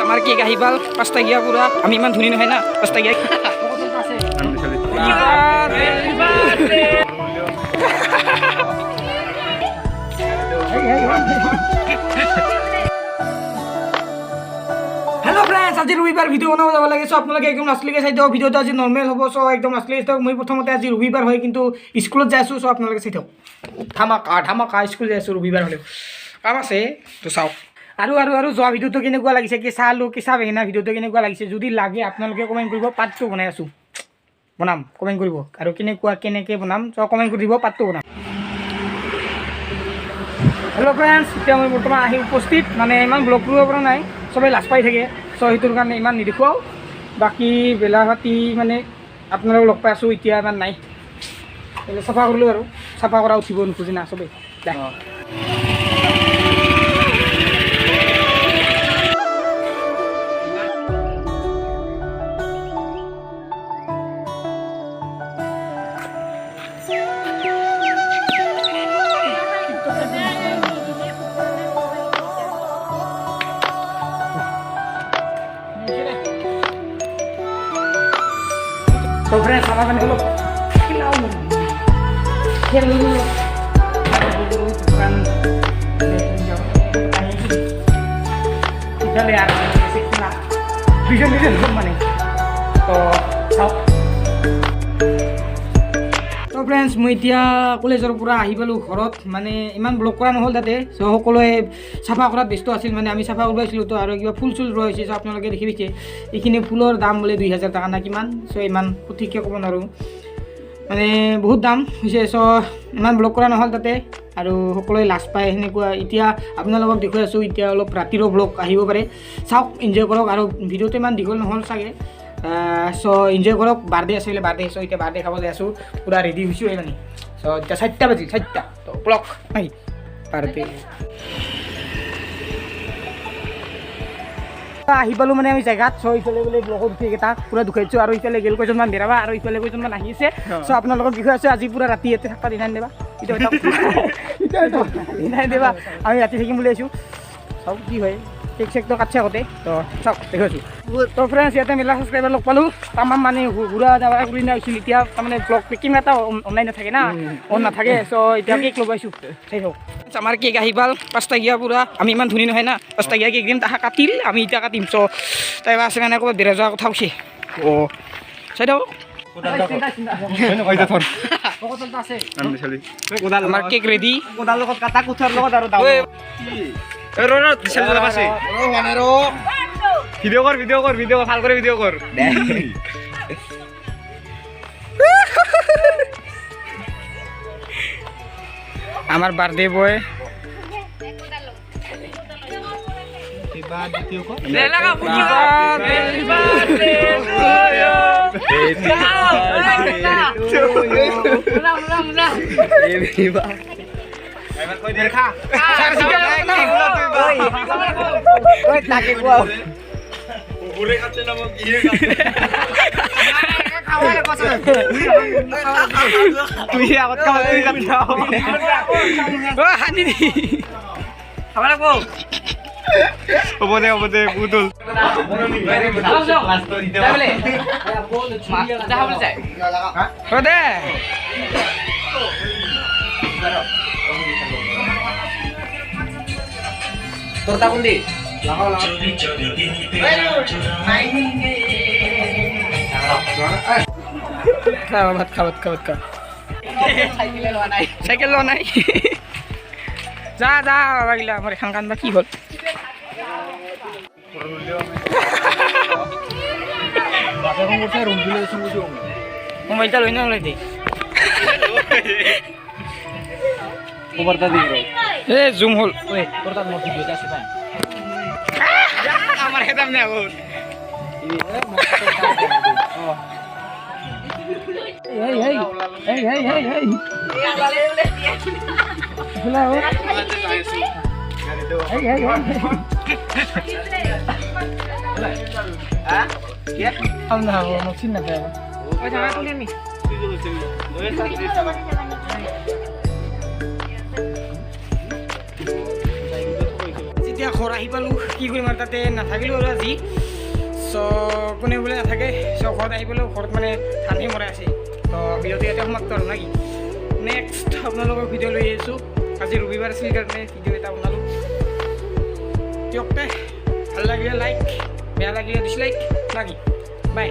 আমার কেক আহিবাল 5টা গিয়া পুরা আমি ইমান ধুনি নহয় না 5টা গিয়া हेलो फ्रेंड्स आज रविवार भिडिओ बनाब যাব লাগে সো আপোনালোকে একদম আসলিকে চাই দিও ভিডিওটো আজি নরমাল হ'ব সো একদম আসলি স্টক মই প্ৰথমতে আজি ৰবিবাৰ হয় কিন্তু স্কুলত যাই আছো সো আপোনালোকে চাই দিও ধামাকা স্কুল যাই আছো ৰবিবাৰ হলেও কাম আছে তো চাও আৰু যোৱা ভিডিওটো কেনেকুৱা লাগিছে কি চালো কি চাবে না ভিডিওটো কেনেকুৱা লাগিছে যদি লাগে আপোনালোকে কমেন্ট কৰিব পাৰ্টটো বনাই আছো বনাম কমেন্ট কৰিব আৰু কেনেকে বনাম সো কমেন্ট কৰি দিব পাৰ্টটো বনাম हेलो फ्रेंड्स এতিয়া মই বৰ্তমান আহি উপস্থিত মানে ইমান ব্লগ কৰিব পৰা নাই সবাই লাজ পাই থাকে সো হেতুৰ কাৰণে ইমান নিদেখাও বাকি বেলা ৰাতি মানে আপোনালোকক লগ পাই আছো এতিয়া ইমান নাই চাফা কৰিলো আৰু চাফা কৰা উঠিব নোখোজে না সবে तो फ्रेंड्स हमारा हलो खिलाओ खेल चले यार सीखना विजन माने तो तो फ्रेंड्स मैं इतना कलेजर पूरा आहि पालो घरत माने इमान ब्लग करा নহল তাতে সো সকলোৱে সাফা কৰাত ব্যস্ত আছিল মানে আমি সাফা কৰিব আছিলো তো আৰু কিবা ফুল চুল ৰৈছে সো আপোনালোকে দেখি পাইছে এইখিনি ফুলৰ দাম বলে 2000 টাকা না কিমান সো ইমান সঠিককে ক'ব নোৱাৰো মানে বহুত দাম হৈছে সো ইমান ব্লগ কৰা নহল তাতে আৰু সকলোৱে লাজ পায় হেনেকুৱা এতিয়া আপোনালোকক দেখুৱাই আছো এতিয়া অলপ ৰাতিৰ ব্লগ আহিব পাৰে চাওক এনজয় কৰক আৰু ভিডিওটো ইমান দীঘল নহল চাগে সো এনজয় কৰক বাৰ্থডে আছিল বাৰ্থডে সো এতিয়া বাৰ্থডে খাব যাই আছো পুৰা ৰেডি হৈছো এই মানে সো এতিয়া 7টা বাজি 7টা তো ব্লগ নাই বাৰ্থডে আহি পালো মানে আমি জায়গাত সো ইফালে বোলে ব্লগত উঠি এটা পুৰা দুখাইছো আৰু ইফালে গেল কয়জনমান বেৰাবা আৰু ইফালে কয়জনমান আহিছে সো আপোনালোকক বিষয় আছে আজি পুৰা ৰাতি ইয়াতে থাকা দিনাই দেবা এটা দিনাই দেবা আমি ৰাতি থাকিম বুলি আছো সব কি হয় কেক চেক তো কাটছে আগতে তো চাওক দেখাইছো তো ফ্ৰেণ্ডছ ইয়াতে মেলা সাবস্ক্ৰাইবাৰ লগ পালো তামাম মানে ঘূৰা যাবা কৰি না হৈছিল এতিয়া তাৰমানে ব্লগ পেকিং এটা অনলাইন নাথাকে না অন নাথাকে সো এতিয়া কেক লগাইছো চাই থাকক আমার কেক আহিবাল 5টা গিয়া পুরা আমি ইমান ধুনি নহয় না 5টা গিয়া কেক দিম তাহা কাটিল আমি ইটা কাটিম সো তাই আছে মানে কো বেৰা যোৱা কথা কৈছে ও চাই দাও আমাৰ কেক ৰেডি কোদাল লগত কাটা কুঠাৰ লগত আৰু দাও ৰ দিছাল যাব আছে ৰ মানে ৰ ভিডিও কর ভাল করে ভিডিও কর আমার বার্থডে বয় তুই আগত খাব তুই কাটি খাও ও হানি দি খাব লাগবো হ'ব দে বুদুল ও দে তোরটা কোন দি লাগাও ভাত খা সাইকেল লোৱা নাই যা বাগিলা আমার এখান কান্দা কি হল মোবাইলটা লই না হলে দে ওভারটা দি এ জুম হল ওই তোরটা মোর ভিডিওতে আছে ভাই আমার হেদাম না হল ঘৰ আহি পালোঁ কি কৰিম আৰু তাতে নাথাকিলোঁ আৰু আজি চ' কোনে বোলে নাথাকে চ' ঘৰত আহি পালোঁ ঘৰত মানে ধানেই মৰাই আছে তো ভিডিঅ'টো ইয়াতে সমাপ্ত আৰু নেকি নেক্সট আপোনালোকৰ ভিডিঅ' লৈ আহিছোঁ আজি ৰবিবাৰ আছিল কাৰণে ভিডিঅ' এটা বনালোঁ দিয়ক ভাল লাগিলে লাইক বেয়া লাগিলে ডিছলাইক নাকি বাই